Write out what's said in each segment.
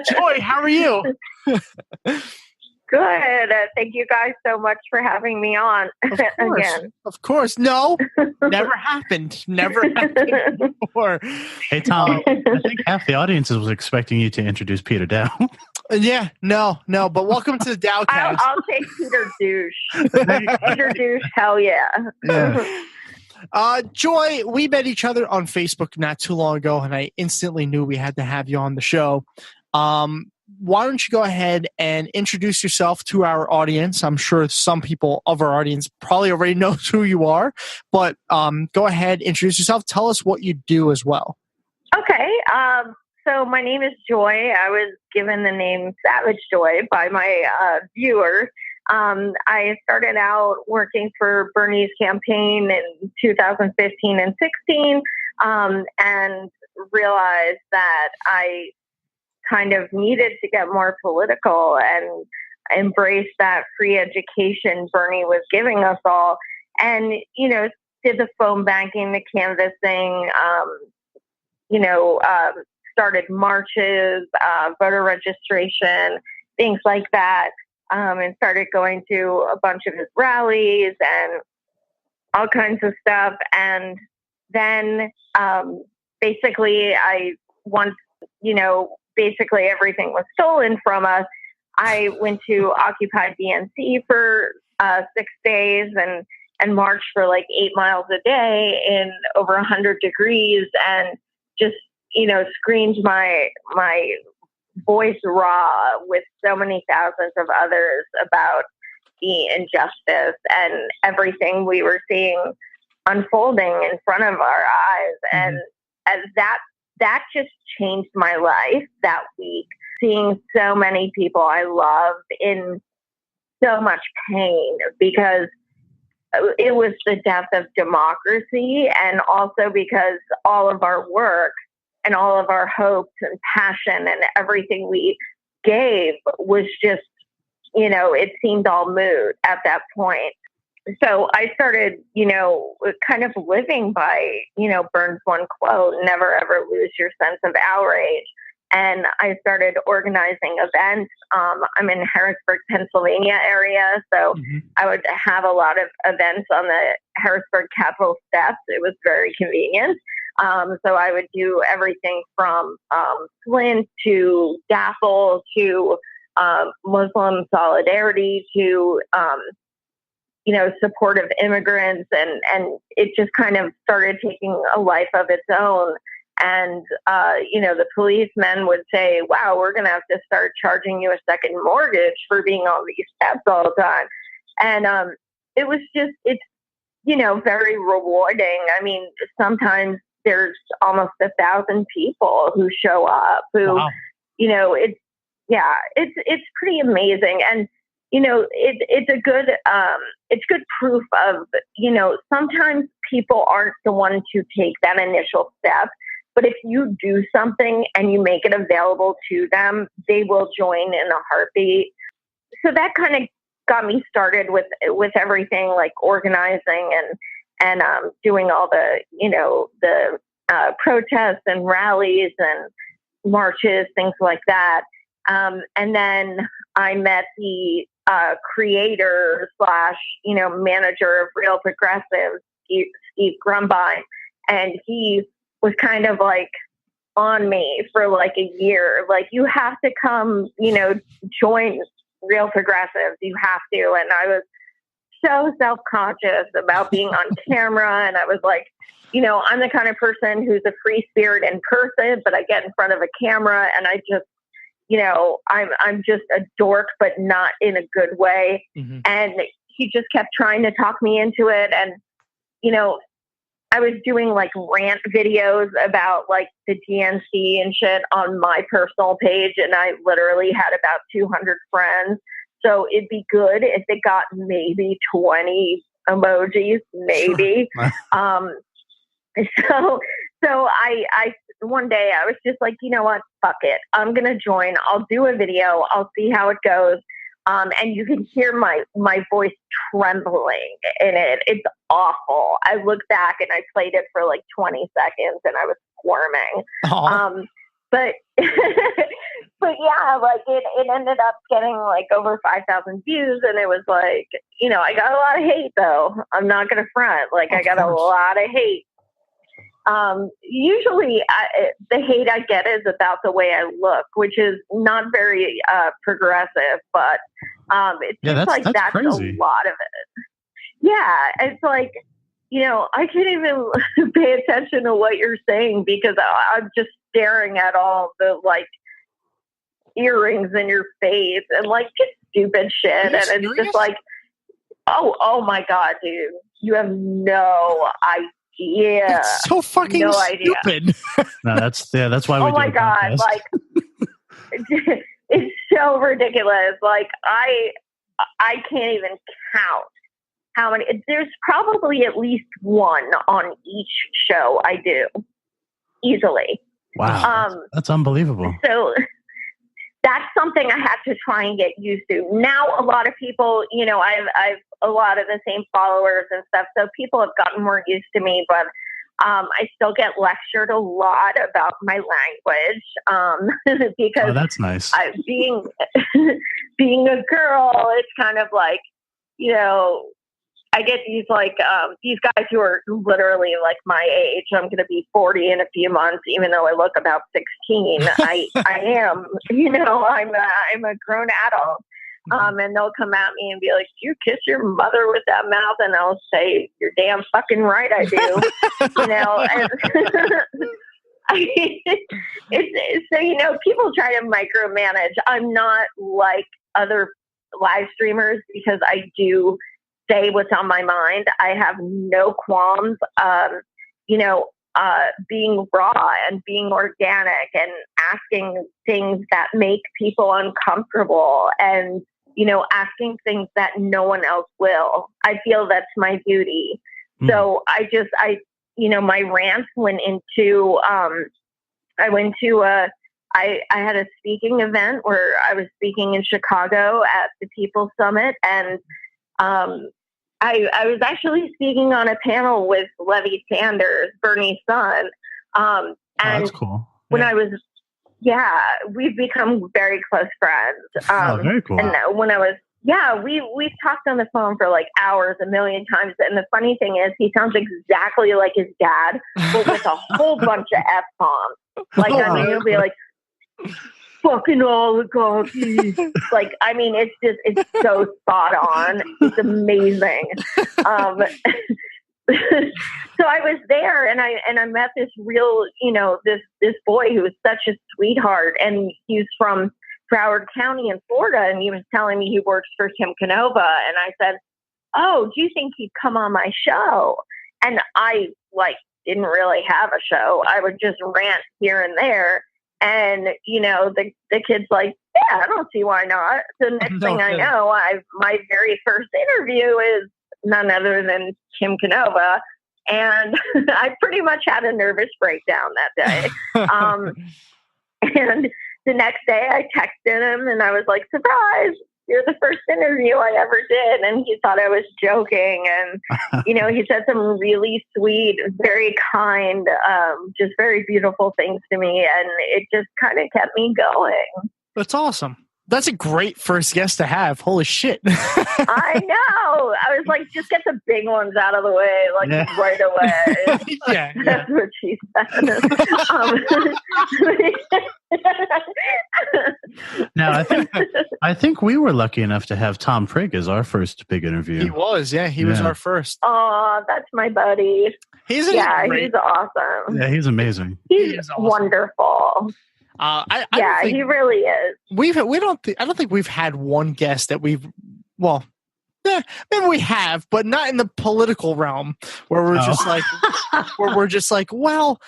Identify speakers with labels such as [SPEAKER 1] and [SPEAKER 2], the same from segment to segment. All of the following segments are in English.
[SPEAKER 1] Joy, how are you?
[SPEAKER 2] Good. Thank you guys so much for having me on again.
[SPEAKER 1] Of course. No, never happened. Never happened before.
[SPEAKER 3] Hey, Tom, I think half the audience was expecting you to introduce Peter Dow.
[SPEAKER 1] Yeah, no. But welcome to the Dowcast.
[SPEAKER 2] I'll take Peter Douche. Peter Douche, hell yeah.
[SPEAKER 1] Joy, we met each other on Facebook not too long ago, and I instantly knew we had to have you on the show. Why don't you go ahead and introduce yourself to our audience? I'm sure some people of our audience probably already knows who you are, but go ahead, introduce yourself. Tell us what you do as well.
[SPEAKER 2] Okay. So my name is Joy. I was given the name Savage Joy by my viewers. I started out working for Bernie's campaign in 2015 and 16 and realized that I kind of needed to get more political and embrace that free education Bernie was giving us all. And, did the phone banking, the canvassing, started marches, voter registration, things like that, and started going to a bunch of his rallies and all kinds of stuff. And then basically basically everything was stolen from us. I went to Occupy DNC for 6 days and marched for like 8 miles a day in over 100 degrees and just, screamed my voice raw with so many thousands of others about the injustice and everything we were seeing unfolding in front of our eyes. And that just changed my life that week, seeing so many people I loved in so much pain because it was the death of democracy, and also because all of our work and all of our hopes and passion and everything we gave was just, it seemed all moot at that point. So I started, kind of living by, Burns' one quote, never ever lose your sense of outrage. And I started organizing events. I'm in Harrisburg, Pennsylvania area. So I would have a lot of events on the Harrisburg Capitol steps. It was very convenient. So I would do everything from Flint to Daffel to Muslim solidarity to support of immigrants, and it just kind of started taking a life of its own. And, the policemen would say, wow, we're going to have to start charging you a second mortgage for being on these steps all the time. And it was just, it's, very rewarding. I mean, sometimes there's almost 1,000 people who show up who,
[SPEAKER 3] Wow.
[SPEAKER 2] It's pretty amazing. And, it's good proof of, sometimes people aren't the ones who take that initial step, but if you do something and you make it available to them, they will join in a heartbeat. So that kind of got me started with everything like organizing and doing all the protests and rallies and marches, things like that. And then I met the creator / manager of Real Progressive, Steve Grumbine, and he was kind of like on me for like a year. Like, you have to come, join Real Progressives. You have to. And I was so self-conscious about being on camera. And I was like, I'm the kind of person who's a free spirit in person, but I get in front of a camera and I just, I'm just a dork, but not in a good way. Mm-hmm. And he just kept trying to talk me into it. And, I was doing like rant videos about like the DNC and shit on my personal page. And I literally had about 200 friends. So it'd be good if it got maybe 20 emojis, maybe. Sure. So I one day I was just like, you know what? Fuck it. I'm going to join. I'll do a video. I'll see how it goes. And you can hear my voice trembling in it. It's awful. I looked back and I played it for like 20 seconds and I was squirming. but but yeah, like it ended up getting like over 5,000 views, and it was like, I got a lot of hate though. I'm not gonna front. Like I got a lot of hate. Usually the hate I get is about the way I look, which is not very progressive, but it seems like that's crazy. A lot of it. Yeah, it's like, I can't even pay attention to what you're saying because I'm just staring at all the like earrings in your face and like just stupid shit. And it's just like, oh my God, dude, you have no idea.
[SPEAKER 1] It's so fucking stupid.
[SPEAKER 3] No, that's why we
[SPEAKER 2] oh my God, like it's so ridiculous. Like I can't even count how many. There's probably at least one on each show I do easily.
[SPEAKER 3] Wow, that's unbelievable.
[SPEAKER 2] So that's something I have to try and get used to. Now, a lot of people, I've a lot of the same followers and stuff, so people have gotten more used to me, but I still get lectured a lot about my language because
[SPEAKER 3] that's nice.
[SPEAKER 2] Being a girl, it's kind of like, I get these these guys who are literally like my age. I'm going to be 40 in a few months, even though I look about 16. I am, I'm a grown adult. And they'll come at me and be like, "Do you kiss your mother with that mouth?" And I'll say, "You're damn fucking right, I do." And so people try to micromanage. I'm not like other live streamers because I do say what's on my mind. I have no qualms, being raw and being organic and asking things that make people uncomfortable and, asking things that no one else will. I feel that's my duty. So I my rant went into, I had a speaking event where I was speaking in Chicago at the People's Summit, and I was actually speaking on a panel with Levy Sanders, Bernie's son. And
[SPEAKER 3] that's cool.
[SPEAKER 2] When we've become very close friends.
[SPEAKER 3] Very cool.
[SPEAKER 2] And when I was, we've talked on the phone for like hours, a million times. And the funny thing is, he sounds exactly like his dad, but with a whole bunch of F-bombs. Like, he'll be like, fucking oligarchy. Like, it's so spot on. It's amazing. So I was there and I met this real, this boy who was such a sweetheart, and he's from Broward County in Florida, and he was telling me he works for Tim Canova, and I said, "Oh, do you think he'd come on my show?" And I didn't really have a show. I would just rant here and there. And, the kid's like, "Yeah, I don't see why not." The next thing I know, my very first interview is none other than Tim Canova. And I pretty much had a nervous breakdown that day. And the next day I texted him and I was like, "Surprise, you're the first interview I ever did." And he thought I was joking. And, he said some really sweet, very kind, just very beautiful things to me. And it just kind of kept me going.
[SPEAKER 1] That's awesome. That's a great first guest to have. Holy shit.
[SPEAKER 2] I know. I was like, just get the big ones out of the way, right away.
[SPEAKER 1] Yeah.
[SPEAKER 2] That's what she said.
[SPEAKER 3] Now, I think we were lucky enough to have Tom Prigg as our first big interview.
[SPEAKER 1] He was, He was our first.
[SPEAKER 2] Oh, that's my buddy.
[SPEAKER 1] He's
[SPEAKER 2] awesome.
[SPEAKER 3] Yeah, he's amazing.
[SPEAKER 2] He's awesome. Wonderful. He really is.
[SPEAKER 1] I don't think we've had one guest that maybe we have, but not in the political realm where we're just like, well,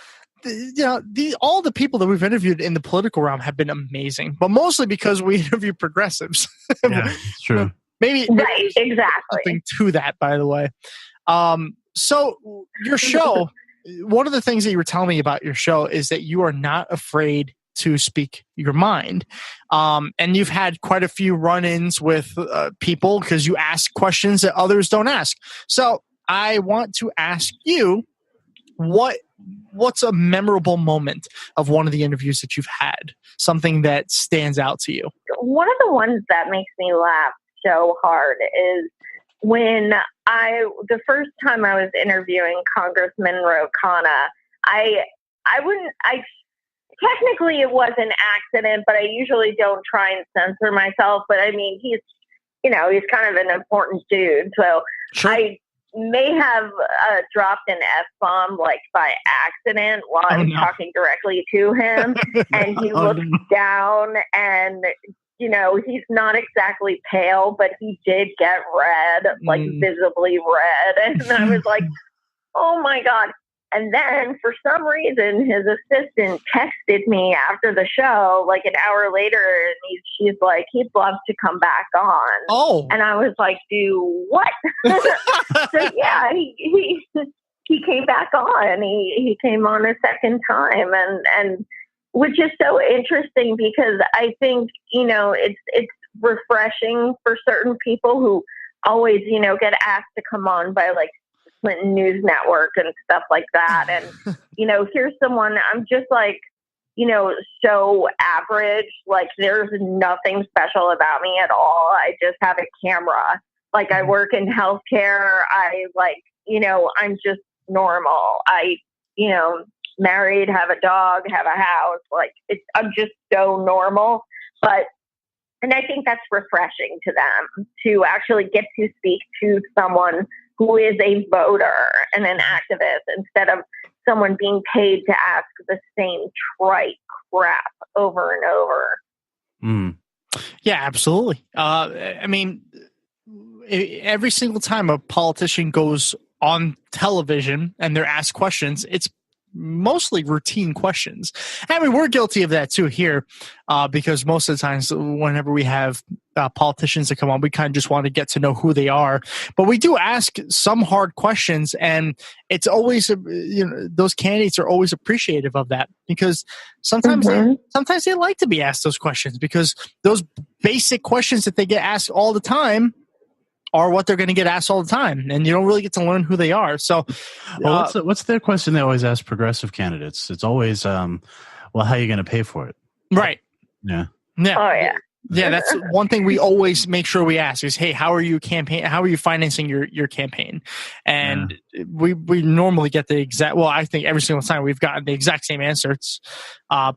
[SPEAKER 1] all the people that we've interviewed in the political realm have been amazing, but mostly because we interview progressives.
[SPEAKER 3] Yeah, it's true.
[SPEAKER 1] Maybe
[SPEAKER 2] right, exactly.
[SPEAKER 1] Something to that, by the way. So your show, one of the things that you were telling me about your show is that you are not afraid to speak your mind. And you've had quite a few run-ins with people because you ask questions that others don't ask. So I want to ask you, what what's a memorable moment of one of the interviews that you've had? Something that stands out to you?
[SPEAKER 2] One of the ones that makes me laugh so hard is when the first time I was interviewing Congressman Ro Khanna, I technically it was an accident, but I usually don't try and censor myself. But I mean, he's kind of an important dude. So
[SPEAKER 1] Sure.
[SPEAKER 2] I may have dropped an F-bomb like by accident while I was talking directly to him. And he looked down and, he's not exactly pale, but he did get red, like visibly red. And I was like, oh my God. And then for some reason, his assistant texted me after the show, like an hour later, and she's like, he'd love to come back on.
[SPEAKER 1] Oh.
[SPEAKER 2] And I was like, do what? So yeah, he came back on. He came on a second time, and which is so interesting because I think, it's refreshing for certain people who always, get asked to come on by like Clinton News Network and stuff like that. And, here's someone I'm just like, so average, like there's nothing special about me at all. I just have a camera. Like I work in healthcare. I I'm just normal. I, married, have a dog, have a house. Like I'm just so normal. And I think that's refreshing to them to actually get to speak to someone who is a voter and an activist instead of someone being paid to ask the same trite crap over and over.
[SPEAKER 1] Yeah, absolutely. I mean, every single time a politician goes on television and they're asked questions, it's mostly routine questions. I mean, we're guilty of that too here, because most of the times whenever we have politicians that come on, we kind of just want to get to know who they are. But we do ask some hard questions, and it's always, those candidates are always appreciative of that because sometimes they like to be asked those questions because those basic questions that they get asked all the time are what they're going to get asked all the time, and you don't really get to learn who they are. So,
[SPEAKER 3] what's their question they always ask progressive candidates? It's always, well, how are you going to pay for it?
[SPEAKER 1] Right.
[SPEAKER 3] Yeah.
[SPEAKER 1] Yeah.
[SPEAKER 2] Oh yeah.
[SPEAKER 1] Yeah, that's one thing we always make sure we ask is, hey, how are you financing your campaign? And we normally get the exact, well, I think every single time we've gotten the exact same answer. It's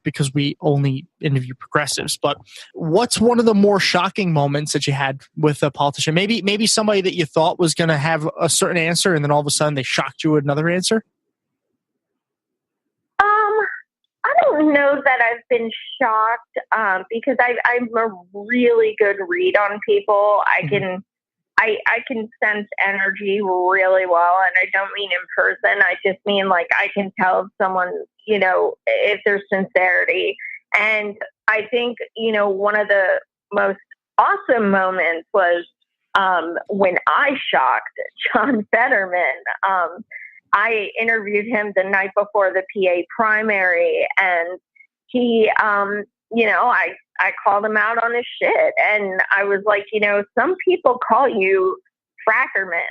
[SPEAKER 1] because we only interview progressives. But what's one of the more shocking moments that you had with a politician? Maybe somebody that you thought was going to have a certain answer and then all of a sudden they shocked you with another answer?
[SPEAKER 2] I don't know that I've been shocked because I'm a really good read on people. I can sense energy really well, and I don't mean in person. I just mean like I can tell if someone, if there's sincerity. And I think, one of the most awesome moments was when I shocked John Fetterman. I interviewed him the night before the PA primary, and he, I called him out on his shit. And I was like, some people call you Frackerman.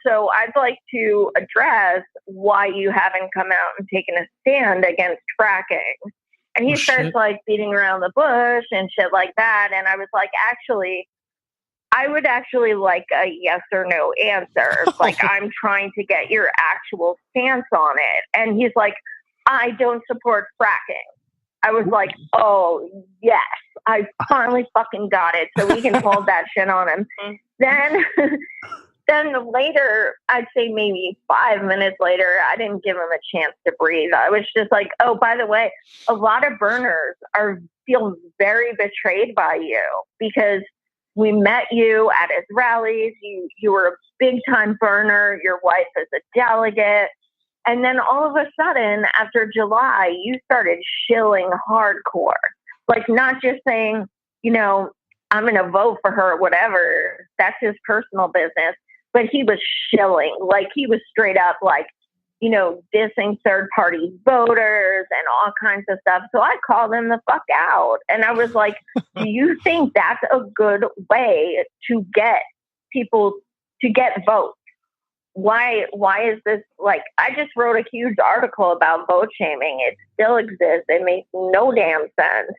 [SPEAKER 2] So I'd like to address why you haven't come out and taken a stand against fracking. And he starts like beating around the bush and shit like that. And I was like, actually, I would actually like a yes or no answer. Like, I'm trying to get your actual stance on it. And he's like, I don't support fracking. I was like, oh, yes, I finally fucking got it. So we can hold that shit on him. Then later, I'd say maybe 5 minutes later, I didn't give him a chance to breathe. I was just like, oh, by the way, a lot of burners feel very betrayed by you because we met you at his rallies. You were a big time burner. Your wife is a delegate. And then all of a sudden, after July, you started shilling hardcore. Like, not just saying, I'm going to vote for her or whatever. That's his personal business. But he was shilling. Like, he was straight up like, dissing third party voters and all kinds of stuff. So I called him the fuck out. And I was like, do you think that's a good way to get people to get votes? why is this like, I just wrote a huge article about vote shaming. It still exists. It makes no damn sense.